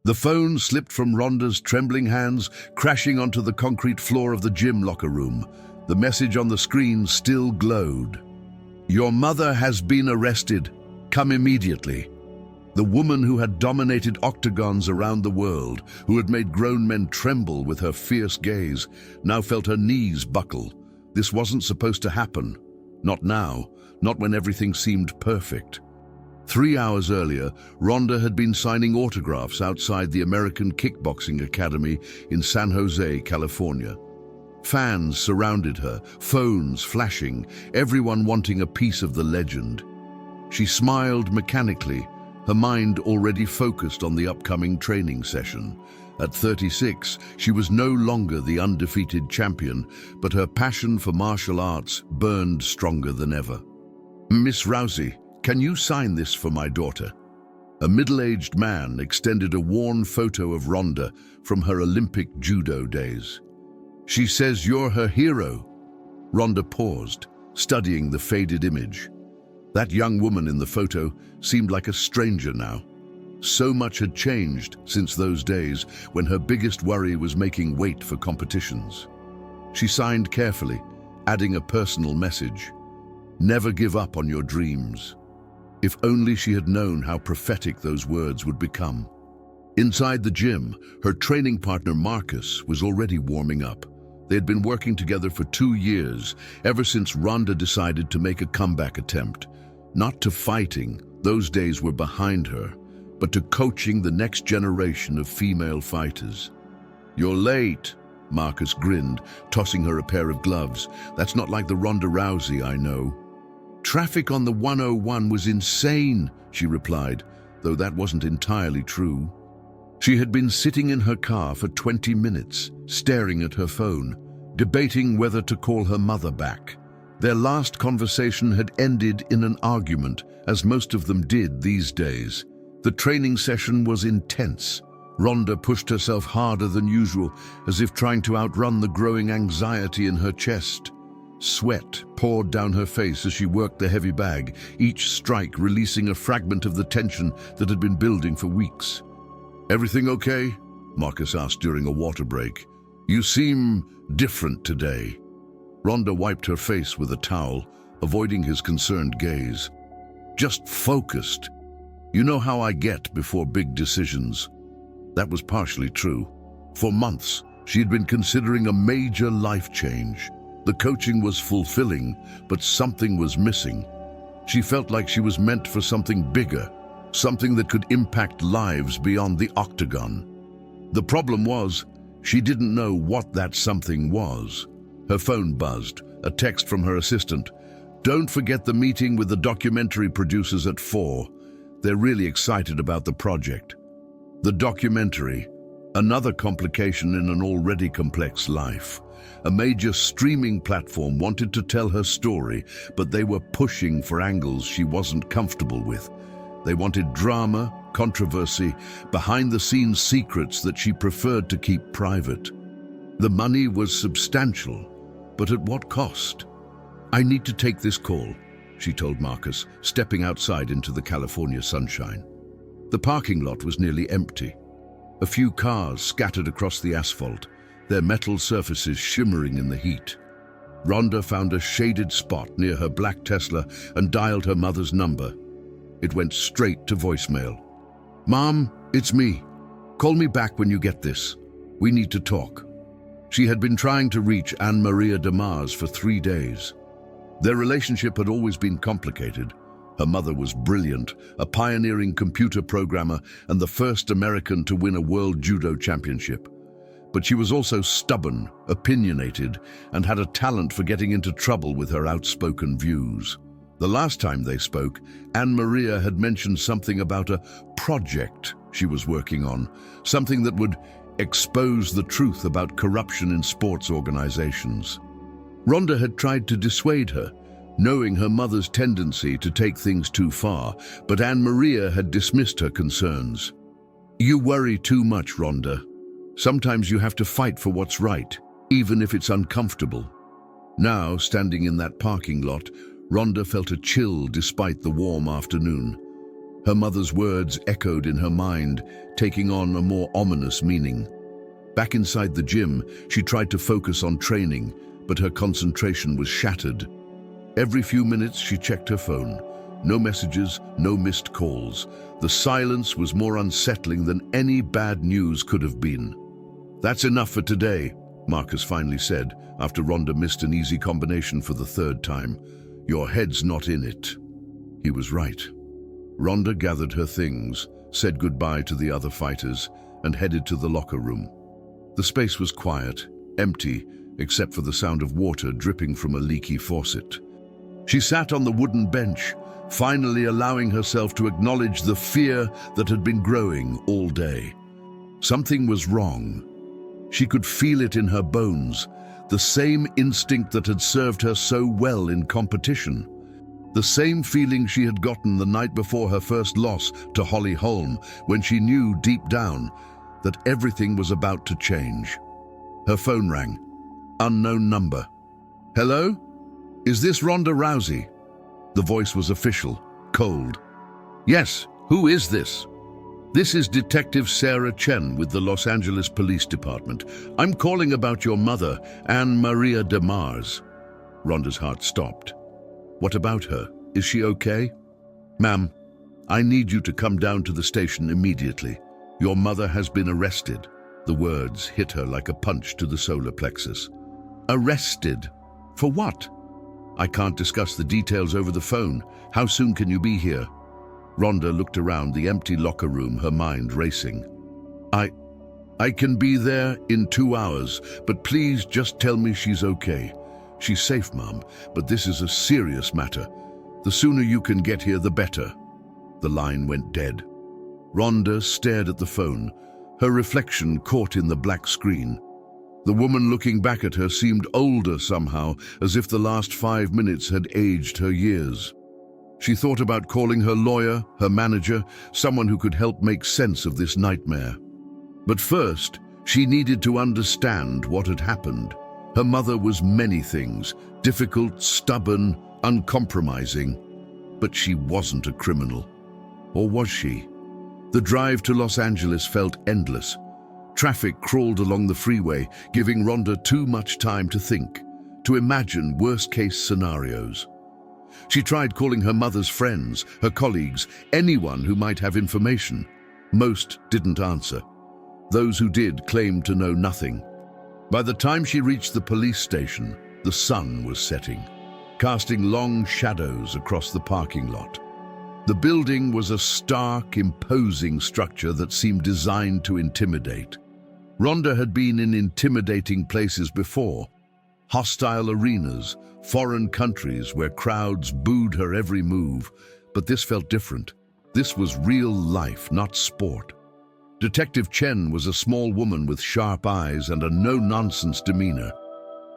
The phone slipped from Ronda's trembling hands, crashing onto the concrete floor of the gym locker room. The message on the screen still glowed. "Your mother has been arrested. Come immediately." The woman who had dominated octagons around the world, who had made grown men tremble with her fierce gaze, now felt her knees buckle. This wasn't supposed to happen. Not now, not when everything seemed perfect. 3 hours earlier, Ronda had been signing autographs outside the American Kickboxing Academy in San Jose, California. Fans surrounded her, phones flashing, everyone wanting a piece of the legend. She smiled mechanically, her mind already focused on the upcoming training session. At 36, she was no longer the undefeated champion, but her passion for martial arts burned stronger than ever. "Miss Rousey, can you sign this for my daughter?" A middle-aged man extended a worn photo of Ronda from her Olympic judo days. "She says you're her hero." Ronda paused, studying the faded image. That young woman in the photo seemed like a stranger now. So much had changed since those days when her biggest worry was making weight for competitions. She signed carefully, adding a personal message. "Never give up on your dreams." If only she had known how prophetic those words would become. Inside the gym, her training partner Marcus was already warming up. They had been working together for 2 years, ever since Ronda decided to make a comeback attempt. Not to fighting, those days were behind her, but to coaching the next generation of female fighters. "You're late," Marcus grinned, tossing her a pair of gloves. "That's not like the Ronda Rousey I know." "Traffic on the 101 was insane," she replied, though that wasn't entirely true. She had been sitting in her car for 20 minutes, staring at her phone, debating whether to call her mother back. Their last conversation had ended in an argument, as most of them did these days. The training session was intense. Ronda pushed herself harder than usual, as if trying to outrun the growing anxiety in her chest. Sweat poured down her face as she worked the heavy bag, each strike releasing a fragment of the tension that had been building for weeks. "Everything okay?" Marcus asked during a water break. "You seem different today." Ronda wiped her face with a towel, avoiding his concerned gaze. "Just focused. You know how I get before big decisions." That was partially true. For months, she had been considering a major life change. The coaching was fulfilling, but something was missing. She felt like she was meant for something bigger, something that could impact lives beyond the octagon. The problem was, she didn't know what that something was. Her phone buzzed, a text from her assistant. "Don't forget the meeting with the documentary producers at 4. They're really excited about the project." The documentary, another complication in an already complex life. A major streaming platform wanted to tell her story, but they were pushing for angles she wasn't comfortable with. They wanted drama, controversy, behind-the-scenes secrets that she preferred to keep private. The money was substantial, but at what cost? "I need to take this call," she told Marcus, stepping outside into the California sunshine. The parking lot was nearly empty. A few cars scattered across the asphalt, their metal surfaces shimmering in the heat. Ronda found a shaded spot near her black Tesla and dialed her mother's number. It went straight to voicemail. "Mom, it's me. Call me back when you get this. We need to talk." She had been trying to reach Anne-Maria Damas for 3 days. Their relationship had always been complicated. Her mother was brilliant, a pioneering computer programmer and the first American to win a world judo championship. But she was also stubborn, opinionated, and had a talent for getting into trouble with her outspoken views. The last time they spoke, Anne-Maria had mentioned something about a project she was working on, something that would expose the truth about corruption in sports organizations. Ronda had tried to dissuade her, knowing her mother's tendency to take things too far, but Anne-Maria had dismissed her concerns. "You worry too much, Ronda. Sometimes you have to fight for what's right, even if it's uncomfortable." Now, standing in that parking lot, Ronda felt a chill despite the warm afternoon. Her mother's words echoed in her mind, taking on a more ominous meaning. Back inside the gym, she tried to focus on training, but her concentration was shattered. Every few minutes she checked her phone. No messages, no missed calls. The silence was more unsettling than any bad news could have been. "That's enough for today," Marcus finally said, after Ronda missed an easy combination for the third time. "Your head's not in it." He was right. Ronda gathered her things, said goodbye to the other fighters, and headed to the locker room. The space was quiet, empty, except for the sound of water dripping from a leaky faucet. She sat on the wooden bench, finally allowing herself to acknowledge the fear that had been growing all day. Something was wrong. She could feel it in her bones, the same instinct that had served her so well in competition. The same feeling she had gotten the night before her first loss to Holly Holm, when she knew deep down that everything was about to change. Her phone rang. Unknown number. "Hello? Is this Ronda Rousey?" The voice was official, cold. "Yes, who is this?" "This is Detective Sarah Chen with the Los Angeles Police Department. I'm calling about your mother, Anne Maria de Mars." Ronda's heart stopped. "What about her? Is she okay?" "Ma'am, I need you to come down to the station immediately. Your mother has been arrested." The words hit her like a punch to the solar plexus. "Arrested? For what?" "I can't discuss the details over the phone. How soon can you be here?" Ronda looked around the empty locker room, her mind racing. I can be there in 2 hours, but please just tell me she's okay." "She's safe, Mom, but this is a serious matter. The sooner you can get here, the better." The line went dead. Ronda stared at the phone, her reflection caught in the black screen. The woman looking back at her seemed older somehow, as if the last 5 minutes had aged her years. She thought about calling her lawyer, her manager, someone who could help make sense of this nightmare. But first, she needed to understand what had happened. Her mother was many things, difficult, stubborn, uncompromising. But she wasn't a criminal. Or was she? The drive to Los Angeles felt endless. Traffic crawled along the freeway, giving Ronda too much time to think, to imagine worst-case scenarios. She tried calling her mother's friends, her colleagues, anyone who might have information. Most didn't answer. Those who did claimed to know nothing. By the time she reached the police station, the sun was setting, casting long shadows across the parking lot. The building was a stark, imposing structure that seemed designed to intimidate. Ronda had been in intimidating places before. Hostile arenas, foreign countries where crowds booed her every move, but this felt different. This was real life, not sport. Detective Chen was a small woman with sharp eyes and a no-nonsense demeanor.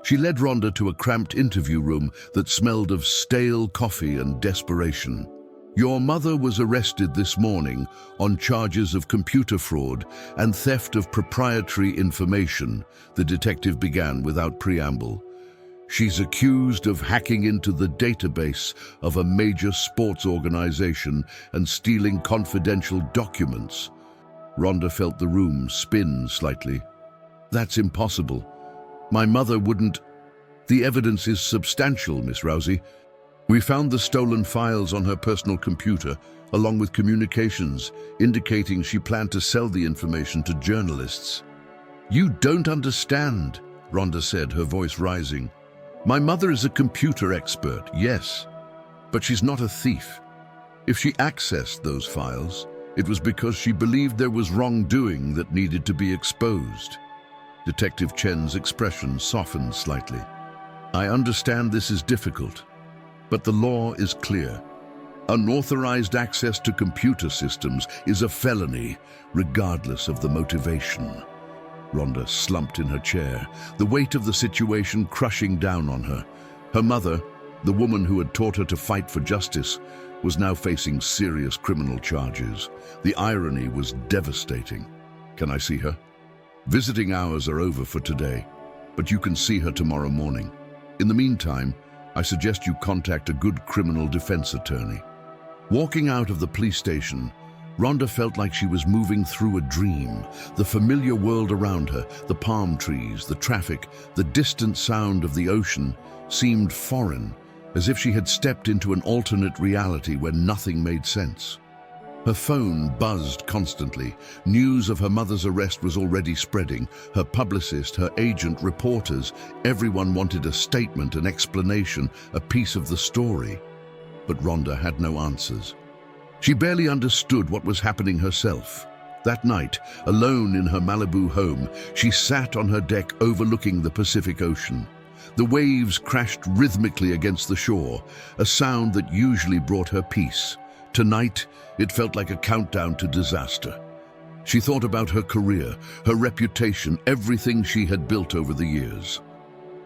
She led Ronda to a cramped interview room that smelled of stale coffee and desperation. "Your mother was arrested this morning on charges of computer fraud and theft of proprietary information," the detective began without preamble. "She's accused of hacking into the database of a major sports organization and stealing confidential documents." Ronda felt the room spin slightly. "That's impossible. My mother wouldn't." "The evidence is substantial, Miss Rousey. We found the stolen files on her personal computer, along with communications, indicating she planned to sell the information to journalists." "You don't understand," Ronda said, her voice rising. "My mother is a computer expert, yes, but she's not a thief. If she accessed those files, it was because she believed there was wrongdoing that needed to be exposed." Detective Chen's expression softened slightly. "I understand this is difficult, but the law is clear. Unauthorized access to computer systems is a felony, regardless of the motivation." Ronda slumped in her chair, the weight of the situation crushing down on her. Her mother, the woman who had taught her to fight for justice, was now facing serious criminal charges. The irony was devastating. "Can I see her?" "Visiting hours are over for today, but you can see her tomorrow morning. In the meantime, I suggest you contact a good criminal defense attorney." Walking out of the police station, Ronda felt like she was moving through a dream. The familiar world around her, the palm trees, the traffic, the distant sound of the ocean seemed foreign, as if she had stepped into an alternate reality where nothing made sense. Her phone buzzed constantly. News of her mother's arrest was already spreading. Her publicist, her agent, reporters, everyone wanted a statement, an explanation, a piece of the story. But Ronda had no answers. She barely understood what was happening herself. That night, alone in her Malibu home, she sat on her deck overlooking the Pacific Ocean. The waves crashed rhythmically against the shore, a sound that usually brought her peace. Tonight, it felt like a countdown to disaster. She thought about her career, her reputation, everything she had built over the years.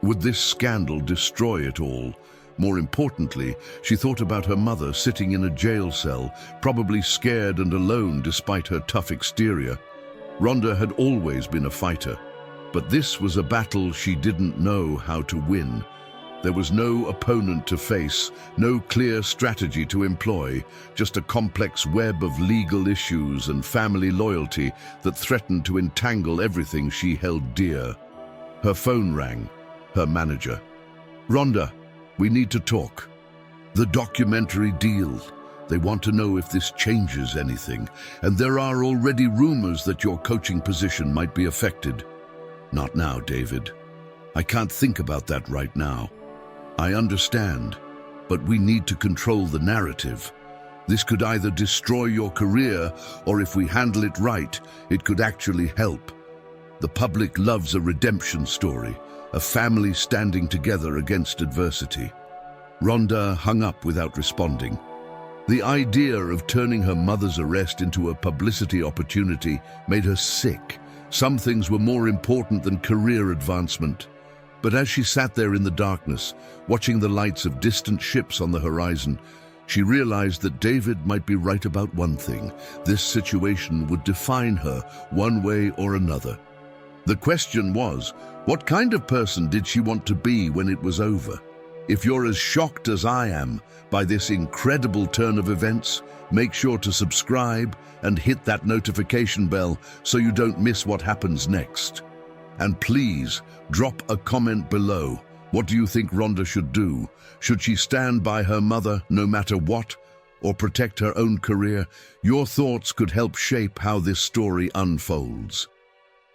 Would this scandal destroy it all? More importantly, she thought about her mother sitting in a jail cell, probably scared and alone despite her tough exterior. Ronda had always been a fighter, but this was a battle she didn't know how to win. There was no opponent to face, no clear strategy to employ, just a complex web of legal issues and family loyalty that threatened to entangle everything she held dear. Her phone rang. Her manager. "Ronda, we need to talk. The documentary deal. They want to know if this changes anything, and there are already rumors that your coaching position might be affected." "Not now, David. I can't think about that right now. I understand, but we need to control the narrative. This could either destroy your career, or if we handle it right, it could actually help. The public loves a redemption story, a family standing together against adversity." Ronda hung up without responding. The idea of turning her mother's arrest into a publicity opportunity made her sick. Some things were more important than career advancement. But as she sat there in the darkness, watching the lights of distant ships on the horizon, she realized that David might be right about one thing. This situation would define her one way or another. The question was, what kind of person did she want to be when it was over? If you're as shocked as I am by this incredible turn of events, make sure to subscribe and hit that notification bell so you don't miss what happens next. And please, drop a comment below. What do you think Ronda should do? Should she stand by her mother no matter what, or protect her own career? Your thoughts could help shape how this story unfolds.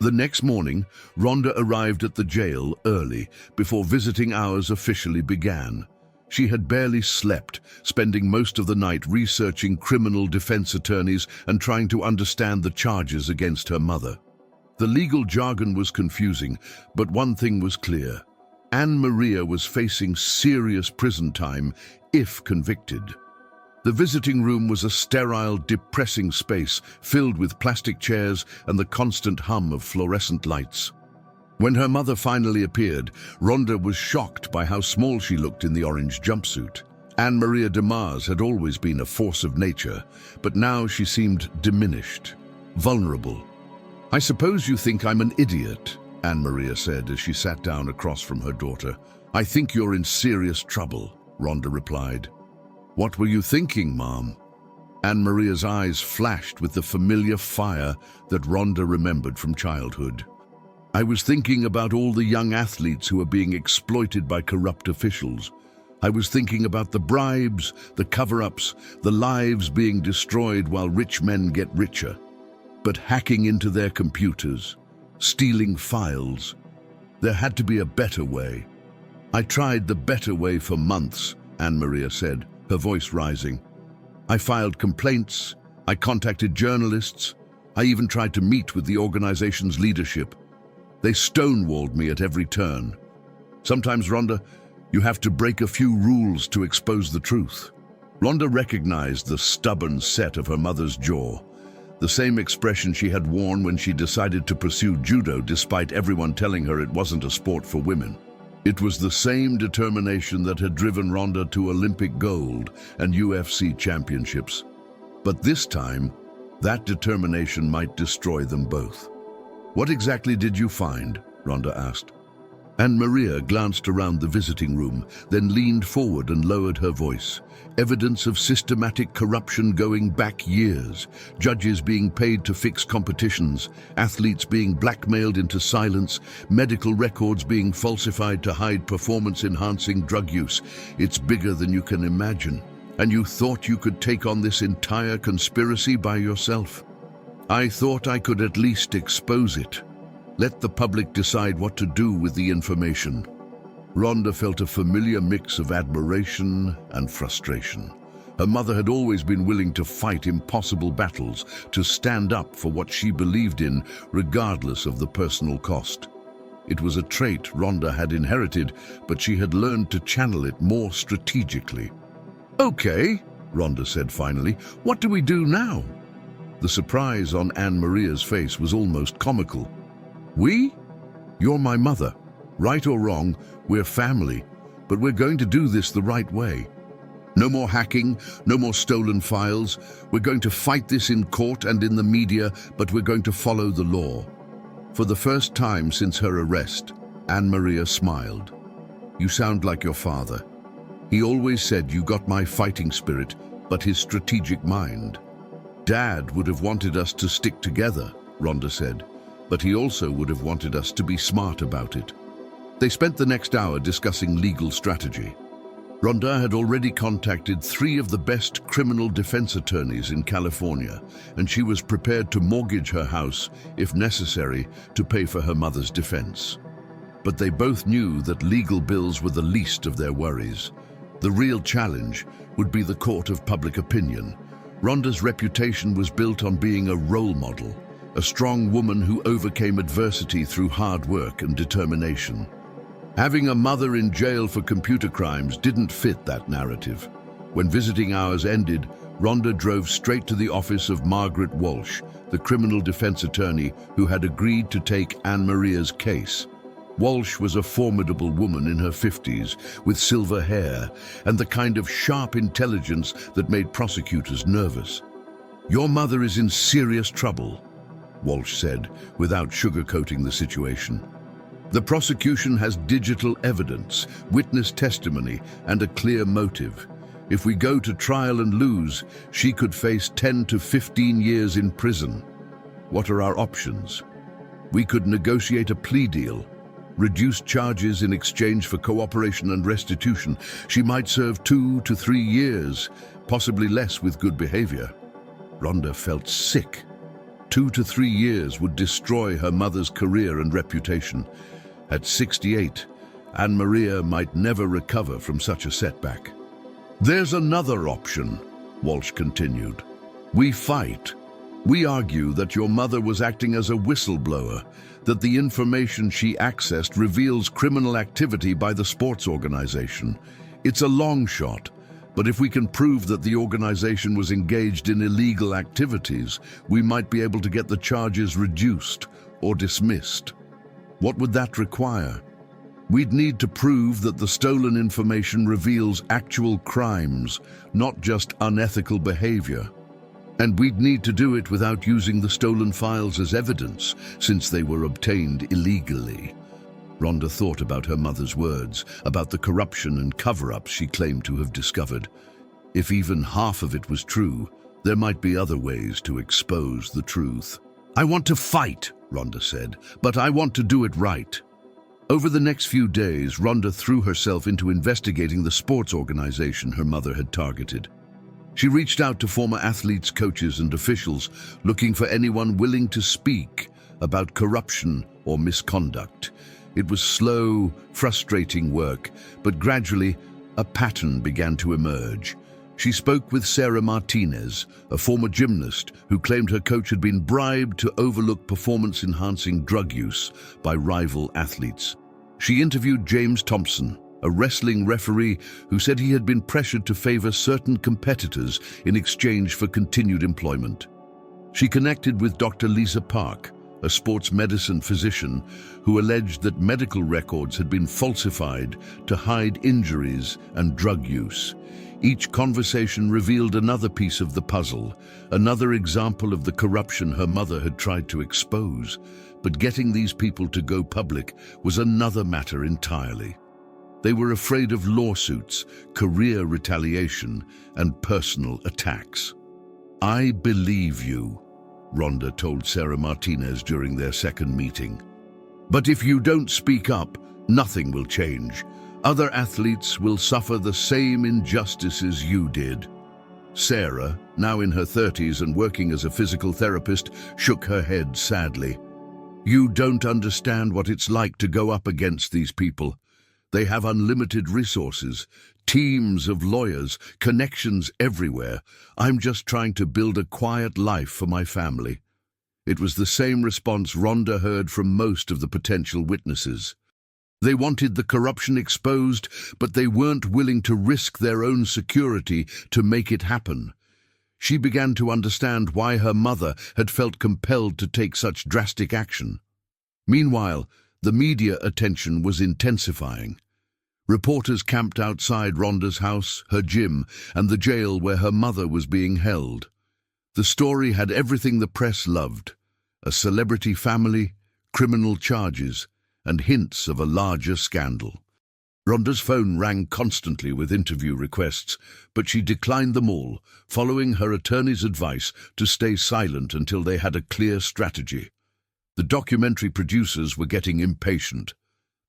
The next morning, Ronda arrived at the jail early, before visiting hours officially began. She had barely slept, spending most of the night researching criminal defense attorneys and trying to understand the charges against her mother. The legal jargon was confusing, but one thing was clear. Anne Maria was facing serious prison time if convicted. The visiting room was a sterile, depressing space filled with plastic chairs and the constant hum of fluorescent lights. When her mother finally appeared, Ronda was shocked by how small she looked in the orange jumpsuit. Anne Maria de Mars had always been a force of nature, but now she seemed diminished, vulnerable. "I suppose you think I'm an idiot," Anne Maria said as she sat down across from her daughter. "I think you're in serious trouble," Ronda replied. "What were you thinking, Mom?" Anne Maria's eyes flashed with the familiar fire that Ronda remembered from childhood. "I was thinking about all the young athletes who are being exploited by corrupt officials. I was thinking about the bribes, the cover-ups, the lives being destroyed while rich men get richer. But hacking into their computers, stealing files, there had to be a better way. I tried the better way for months," Anne Maria said, her voice rising. "I filed complaints, I contacted journalists, I even tried to meet with the organization's leadership. They stonewalled me at every turn. Sometimes, Ronda, you have to break a few rules to expose the truth." Ronda recognized the stubborn set of her mother's jaw, the same expression she had worn when she decided to pursue judo despite everyone telling her it wasn't a sport for women. It was the same determination that had driven Ronda to Olympic gold and UFC championships. But this time, that determination might destroy them both. "What exactly did you find?" Ronda asked. Anne-Maria glanced around the visiting room, then leaned forward and lowered her voice. Evidence of systematic corruption going back years. Judges being paid to fix competitions, athletes being blackmailed into silence, medical records being falsified to hide performance-enhancing drug use. It's bigger than you can imagine. And you thought you could take on this entire conspiracy by yourself? I thought I could at least expose it. Let the public decide what to do with the information. Ronda felt a familiar mix of admiration and frustration. Her mother had always been willing to fight impossible battles, to stand up for what she believed in, regardless of the personal cost. It was a trait Ronda had inherited, but she had learned to channel it more strategically. "Okay," Ronda said finally, "what do we do now?" The surprise on Anne-Maria's face was almost comical. "We? You're my mother. Right or wrong, we're family, but we're going to do this the right way. No more hacking, no more stolen files. We're going to fight this in court and in the media, but we're going to follow the law." For the first time since her arrest, Anne-Maria smiled. "You sound like your father. He always said you got my fighting spirit, but his strategic mind." "Dad would have wanted us to stick together," Ronda said, "but he also would have wanted us to be smart about it." They spent the next hour discussing legal strategy. Ronda had already contacted 3 of the best criminal defense attorneys in California, and she was prepared to mortgage her house, if necessary, to pay for her mother's defense. But they both knew that legal bills were the least of their worries. The real challenge would be the court of public opinion. Ronda's reputation was built on being a role model, a strong woman who overcame adversity through hard work and determination. Having a mother in jail for computer crimes didn't fit that narrative. When visiting hours ended, Ronda drove straight to the office of Margaret Walsh, the criminal defense attorney who had agreed to take Anne-Maria's case. Walsh was a formidable woman in her 50s, with silver hair and the kind of sharp intelligence that made prosecutors nervous. "Your mother is in serious trouble," Walsh said, without sugarcoating the situation. "The prosecution has digital evidence, witness testimony, and a clear motive. If we go to trial and lose, she could face 10 to 15 years in prison. What are our options? We could negotiate a plea deal, reduce charges in exchange for cooperation and restitution. She might serve 2 to 3 years, possibly less with good behavior." Ronda felt sick. 2 to 3 years would destroy her mother's career and reputation. At 68, Anne-Maria might never recover from such a setback. "There's another option," Walsh continued. "We fight. We argue that your mother was acting as a whistleblower, that the information she accessed reveals criminal activity by the sports organization. It's a long shot, but if we can prove that the organization was engaged in illegal activities, we might be able to get the charges reduced or dismissed. What would that require? We'd need to prove that the stolen information reveals actual crimes, not just unethical behavior. And we'd need to do it without using the stolen files as evidence, since they were obtained illegally." Ronda thought about her mother's words, about the corruption and cover-ups she claimed to have discovered. If even half of it was true, there might be other ways to expose the truth. "I want to fight," Ronda said, "but I want to do it right." Over the next few days, Ronda threw herself into investigating the sports organization her mother had targeted. She reached out to former athletes, coaches, and officials, looking for anyone willing to speak about corruption or misconduct. It was slow, frustrating work, but gradually a pattern began to emerge. She spoke with Sarah Martinez, a former gymnast who claimed her coach had been bribed to overlook performance-enhancing drug use by rival athletes. She interviewed James Thompson, a wrestling referee who said he had been pressured to favor certain competitors in exchange for continued employment. She connected with Dr. Lisa Park, a sports medicine physician who alleged that medical records had been falsified to hide injuries and drug use. Each conversation revealed another piece of the puzzle, another example of the corruption her mother had tried to expose. But getting these people to go public was another matter entirely. They were afraid of lawsuits, career retaliation, and personal attacks. "I believe you," Ronda told Sarah Martinez during their second meeting. "But if you don't speak up, nothing will change. Other athletes will suffer the same injustices you did." Sarah, now in her 30s and working as a physical therapist, shook her head sadly. "You don't understand what it's like to go up against these people. They have unlimited resources, teams of lawyers, connections everywhere. I'm just trying to build a quiet life for my family." It was the same response Ronda heard from most of the potential witnesses. They wanted the corruption exposed, but they weren't willing to risk their own security to make it happen. She began to understand why her mother had felt compelled to take such drastic action. Meanwhile, the media attention was intensifying. Reporters camped outside Ronda's house, her gym, and the jail where her mother was being held. The story had everything the press loved: a celebrity family, criminal charges, and hints of a larger scandal. Ronda's phone rang constantly with interview requests, but she declined them all, following her attorney's advice to stay silent until they had a clear strategy. The documentary producers were getting impatient.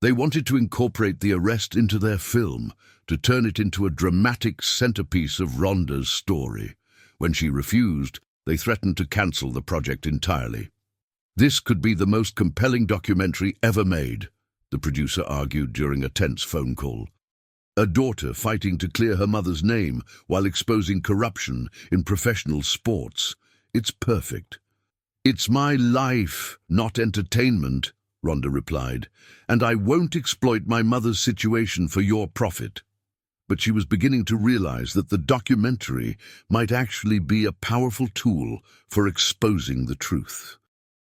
They wanted to incorporate the arrest into their film, to turn it into a dramatic centerpiece of Ronda's story. When she refused, they threatened to cancel the project entirely. "This could be the most compelling documentary ever made," the producer argued during a tense phone call. A daughter fighting to clear her mother's name while exposing corruption in professional sports. "It's perfect." "It's my life, not entertainment," Ronda replied, "and I won't exploit my mother's situation for your profit." But she was beginning to realize that the documentary might actually be a powerful tool for exposing the truth.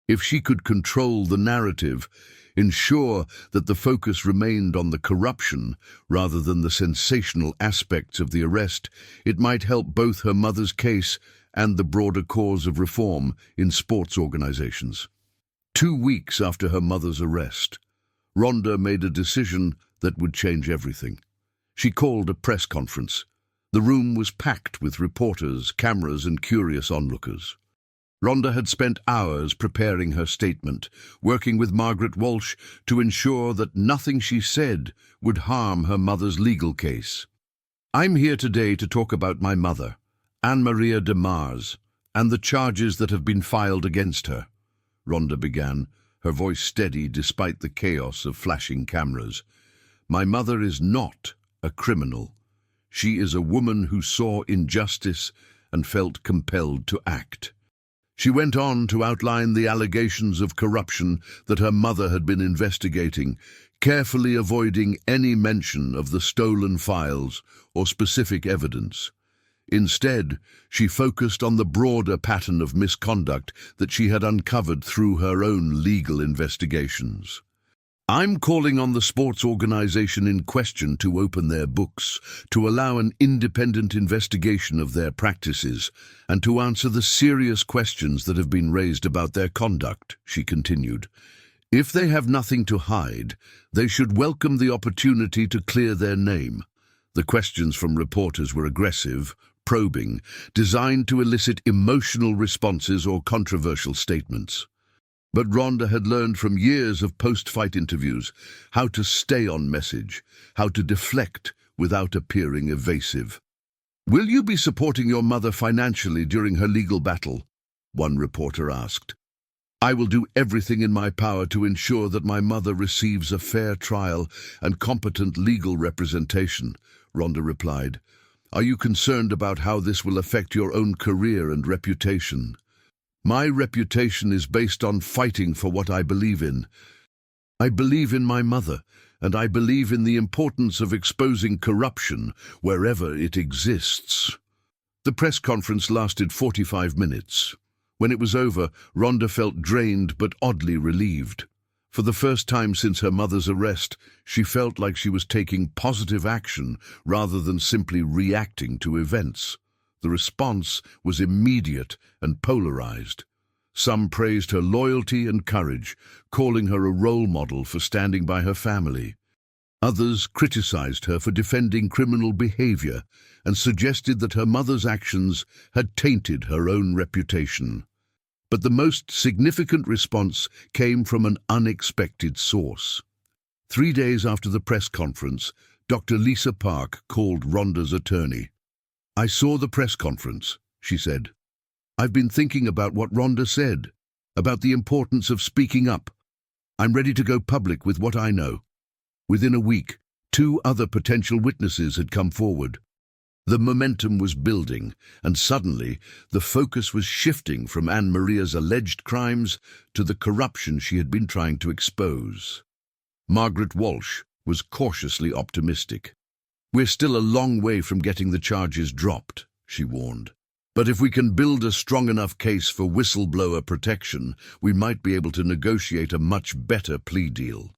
If she could control the narrative, ensure that the focus remained on the corruption rather than the sensational aspects of the arrest, it might help both her mother's case and the broader cause of reform in sports organizations. 2 weeks after her mother's arrest, Ronda made a decision that would change everything. She called a press conference. The room was packed with reporters, cameras, and curious onlookers. Ronda had spent hours preparing her statement, working with Margaret Walsh to ensure that nothing she said would harm her mother's legal case. "I'm here today to talk about my mother, Anne-Maria de Mars, and the charges that have been filed against her," Ronda began, her voice steady despite the chaos of flashing cameras. "My mother is not a criminal. She is a woman who saw injustice and felt compelled to act." She went on to outline the allegations of corruption that her mother had been investigating, carefully avoiding any mention of the stolen files or specific evidence. Instead, she focused on the broader pattern of misconduct that she had uncovered through her own legal investigations. "I'm calling on the sports organization in question to open their books, to allow an independent investigation of their practices, and to answer the serious questions that have been raised about their conduct," she continued. "If they have nothing to hide, they should welcome the opportunity to clear their name." The questions from reporters were aggressive, probing, designed to elicit emotional responses or controversial statements. But Ronda had learned from years of post-fight interviews how to stay on message, how to deflect without appearing evasive. "Will you be supporting your mother financially during her legal battle?" one reporter asked. "I will do everything in my power to ensure that my mother receives a fair trial and competent legal representation," Ronda replied. "Are you concerned about how this will affect your own career and reputation?" "My reputation is based on fighting for what I believe in. I believe in my mother, and I believe in the importance of exposing corruption wherever it exists." The press conference lasted 45 minutes. When it was over, Ronda felt drained but oddly relieved. For the first time since her mother's arrest, she felt like she was taking positive action rather than simply reacting to events. The response was immediate and polarized. Some praised her loyalty and courage, calling her a role model for standing by her family. Others criticized her for defending criminal behavior and suggested that her mother's actions had tainted her own reputation. But the most significant response came from an unexpected source. 3 days after the press conference, Dr. Lisa Park called Ronda's attorney. "I saw the press conference," she said. "I've been thinking about what Ronda said, about the importance of speaking up. I'm ready to go public with what I know." Within a week, 2 other potential witnesses had come forward. The momentum was building, and suddenly the focus was shifting from Anne Maria's alleged crimes to the corruption she had been trying to expose. Margaret Walsh was cautiously optimistic. "We're still a long way from getting the charges dropped," she warned. "But if we can build a strong enough case for whistleblower protection, we might be able to negotiate a much better plea deal."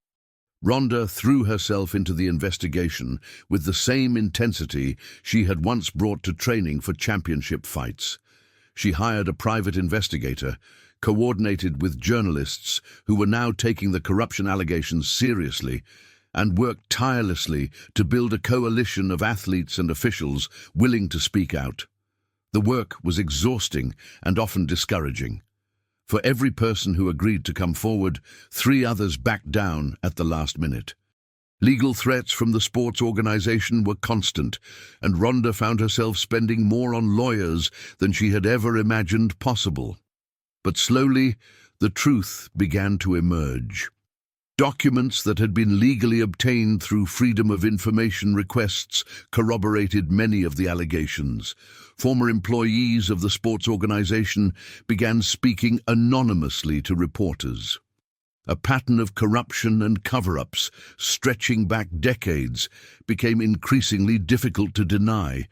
Ronda threw herself into the investigation with the same intensity she had once brought to training for championship fights. She hired a private investigator, coordinated with journalists who were now taking the corruption allegations seriously, and worked tirelessly to build a coalition of athletes and officials willing to speak out. The work was exhausting and often discouraging. For every person who agreed to come forward, 3 others backed down at the last minute. Legal threats from the sports organization were constant, and Ronda found herself spending more on lawyers than she had ever imagined possible. But slowly, the truth began to emerge. Documents that had been legally obtained through Freedom of Information requests corroborated many of the allegations. Former employees of the sports organization began speaking anonymously to reporters. A pattern of corruption and cover-ups, stretching back decades, became increasingly difficult to deny.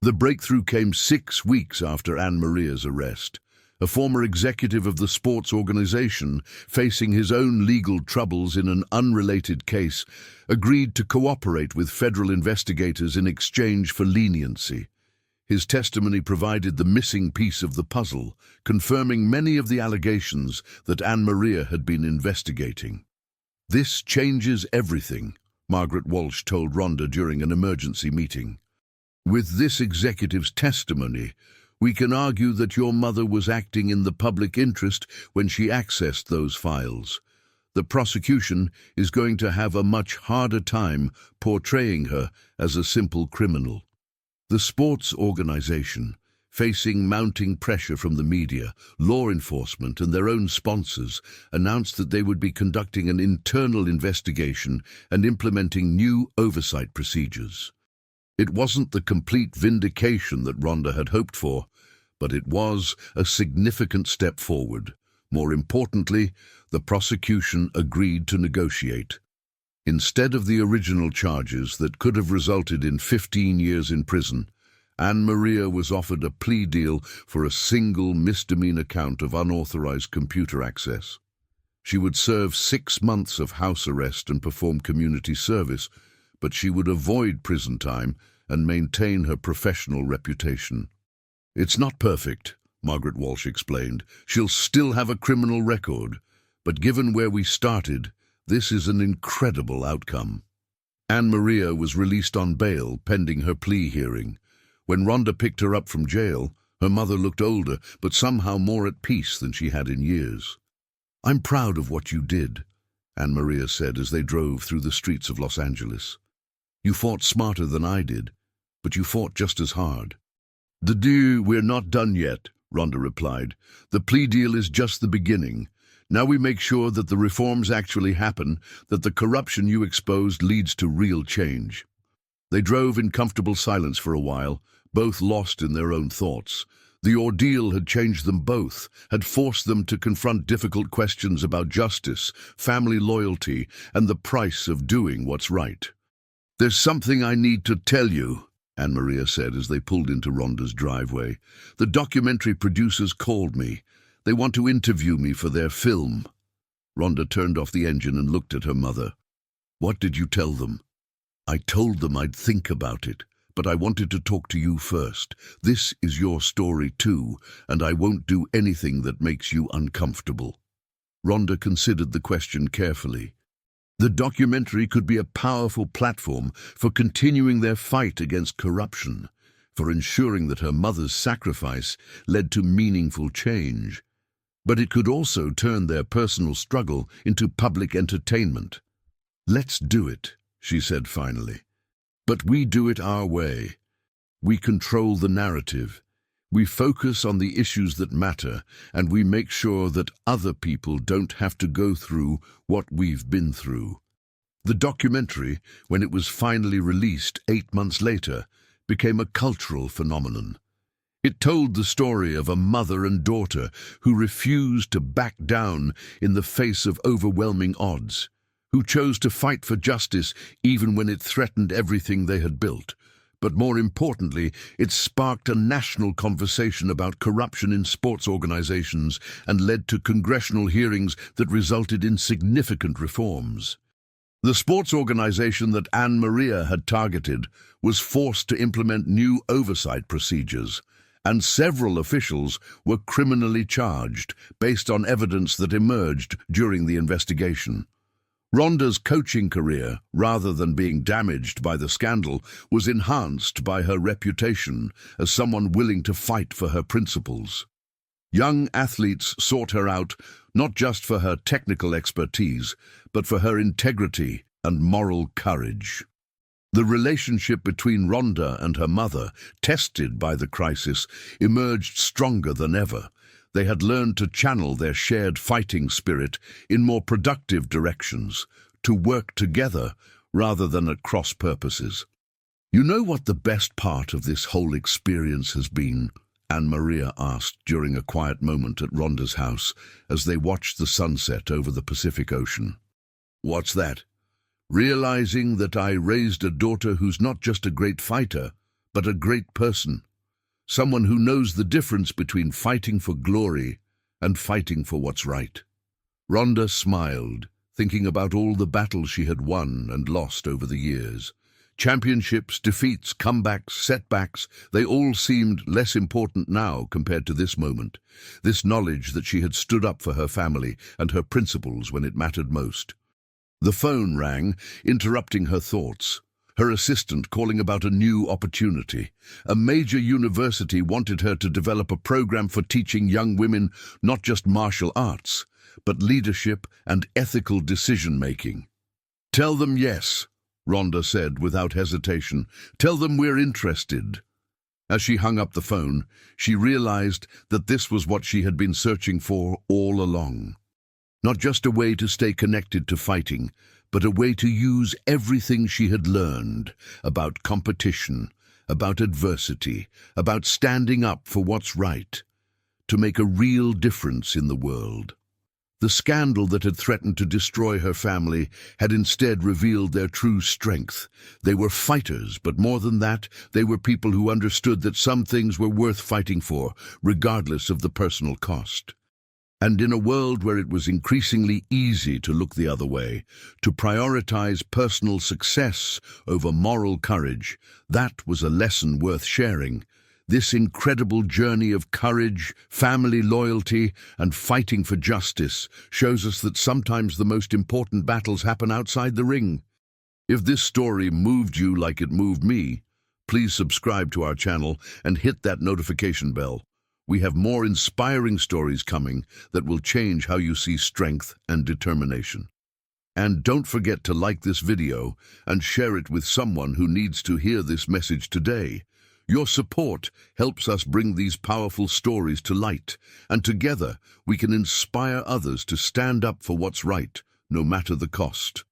The breakthrough came 6 weeks after Anne Maria's arrest. A former executive of the sports organization, facing his own legal troubles in an unrelated case, agreed to cooperate with federal investigators in exchange for leniency. His testimony provided the missing piece of the puzzle, confirming many of the allegations that Anne Maria had been investigating. "This changes everything," Margaret Walsh told Ronda during an emergency meeting. "With this executive's testimony, we can argue that your mother was acting in the public interest when she accessed those files. The prosecution is going to have a much harder time portraying her as a simple criminal." The sports organization, facing mounting pressure from the media, law enforcement, and their own sponsors, announced that they would be conducting an internal investigation and implementing new oversight procedures. It wasn't the complete vindication that Ronda had hoped for, but it was a significant step forward. More importantly, the prosecution agreed to negotiate. Instead of the original charges that could have resulted in 15 years in prison, Anne Maria was offered a plea deal for a single misdemeanor count of unauthorized computer access. She would serve 6 months of house arrest and perform community service, but she would avoid prison time and maintain her professional reputation. "It's not perfect," Margaret Walsh explained. "She'll still have a criminal record, but given where we started, this is an incredible outcome." Anne Maria was released on bail pending her plea hearing. When Ronda picked her up from jail, her mother looked older, but somehow more at peace than she had in years. "I'm proud of what you did," Anne Maria said as they drove through the streets of Los Angeles. "You fought smarter than I did, but you fought just as hard." "We're not done yet," Ronda replied. "The plea deal is just the beginning. Now we make sure that the reforms actually happen, that the corruption you exposed leads to real change." They drove in comfortable silence for a while, both lost in their own thoughts. The ordeal had changed them both, had forced them to confront difficult questions about justice, family loyalty, and the price of doing what's right. "There's something I need to tell you," Anne-Maria said as they pulled into Ronda's driveway. "The documentary producers called me. They want to interview me for their film." Ronda turned off the engine and looked at her mother. "What did you tell them?" "I told them I'd think about it, but I wanted to talk to you first. This is your story too, and I won't do anything that makes you uncomfortable." Ronda considered the question carefully. The documentary could be a powerful platform for continuing their fight against corruption, for ensuring that her mother's sacrifice led to meaningful change. But it could also turn their personal struggle into public entertainment. "Let's do it," she said finally. "But we do it our way. We control the narrative. We focus on the issues that matter, and we make sure that other people don't have to go through what we've been through." The documentary, when it was finally released 8 months later, became a cultural phenomenon. It told the story of a mother and daughter who refused to back down in the face of overwhelming odds, who chose to fight for justice even when it threatened everything they had built. But more importantly, it sparked a national conversation about corruption in sports organizations and led to congressional hearings that resulted in significant reforms. The sports organization that Anne-Maria had targeted was forced to implement new oversight procedures, and several officials were criminally charged based on evidence that emerged during the investigation. Ronda's coaching career, rather than being damaged by the scandal, was enhanced by her reputation as someone willing to fight for her principles. Young athletes sought her out not just for her technical expertise, but for her integrity and moral courage. The relationship between Ronda and her mother, tested by the crisis, emerged stronger than ever. They had learned to channel their shared fighting spirit in more productive directions, to work together rather than at cross purposes. "You know what the best part of this whole experience has been?" Anne-Maria asked during a quiet moment at Ronda's house as they watched the sunset over the Pacific Ocean. "What's that?" "Realizing that I raised a daughter who's not just a great fighter, but a great person. Someone who knows the difference between fighting for glory and fighting for what's right." Ronda smiled, thinking about all the battles she had won and lost over the years. Championships, defeats, comebacks, setbacks, they all seemed less important now compared to this moment, this knowledge that she had stood up for her family and her principles when it mattered most. The phone rang, interrupting her thoughts. Her assistant calling about a new opportunity. A major university wanted her to develop a program for teaching young women not just martial arts, but leadership and ethical decision-making. "Tell them yes," Ronda said without hesitation. "Tell them we're interested." As she hung up the phone, she realized that this was what she had been searching for all along. Not just a way to stay connected to fighting, but a way to use everything she had learned about competition, about adversity, about standing up for what's right, to make a real difference in the world. The scandal that had threatened to destroy her family had instead revealed their true strength. They were fighters, but more than that, they were people who understood that some things were worth fighting for, regardless of the personal cost. And in a world where it was increasingly easy to look the other way, to prioritize personal success over moral courage, that was a lesson worth sharing. This incredible journey of courage, family loyalty, and fighting for justice shows us that sometimes the most important battles happen outside the ring. If this story moved you like it moved me, please subscribe to our channel and hit that notification bell. We have more inspiring stories coming that will change how you see strength and determination. And don't forget to like this video and share it with someone who needs to hear this message today. Your support helps us bring these powerful stories to light, and together we can inspire others to stand up for what's right, no matter the cost.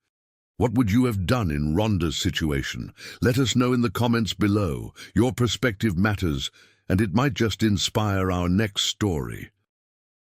What would you have done in Ronda's situation? Let us know in the comments below. Your perspective matters, and it might just inspire our next story.